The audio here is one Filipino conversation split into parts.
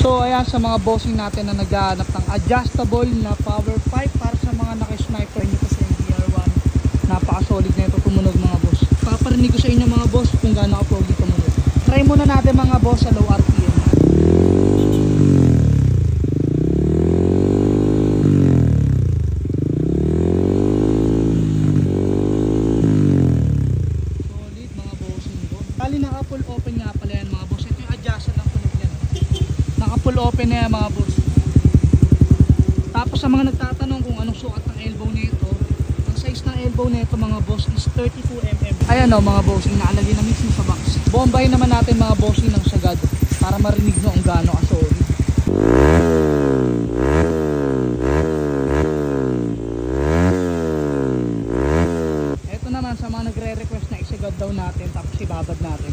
So ayan, sa mga bossing natin na naghahanap ng adjustable na power pipe para sa mga naka-sniper nyo sa MBR1, napaka-solid na ito tumunog mga boss. Paparinig ko sa inyo mga boss kung gaano ka-pogi tumunog. Try muna natin mga boss sa low RPM. Solid mga bossing ko. Kali naka-full open nga pala yan mga boss. Ito yung adjusted ng tunog yan. Naka-full open na yan mga boss. Tapos sa mga nagtatanong kung anong sukat ng elbow nito, ang size ng elbow nito mga boss is 32mm. Ayan o mga bossing, naalagay na mismo sa box. Bombay naman natin mga bossing ng sagad para marinig nyo ang gaano ka-solid. Ito naman sa mga nagre-request na isagad daw natin tapos ibabad natin.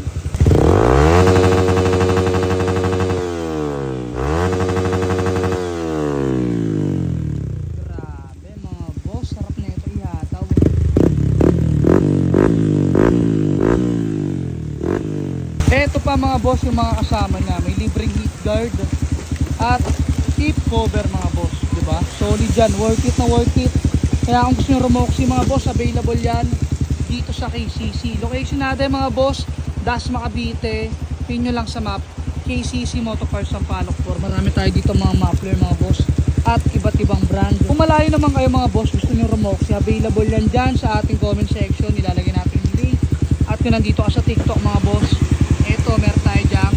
Grabe mga boss, sarap na ito ihataw. Ito pa mga boss yung mga kasama niya, may libreng heat guard at tip cover mga boss, di ba? Solid yan, worth it na worth it. Kaya kung gusto nyo Romoxy mga boss, available yan dito sa KCC. Location natin mga boss, Dasma Cavite, pin nyo lang sa map, KCC Motoparts Sampaloc 4. Marami tayo dito mga muffler mga boss at iba't ibang brand. Kung malayo naman kayo mga boss, gusto nyo Romoxy, available yan dyan sa ating comment section. Nilalagay natin yung link. At kung nandito ka sa TikTok mga boss, eto meron tayo dyang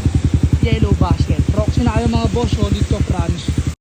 yellow basket. Roxy na kayo mga boss, solid to, promise.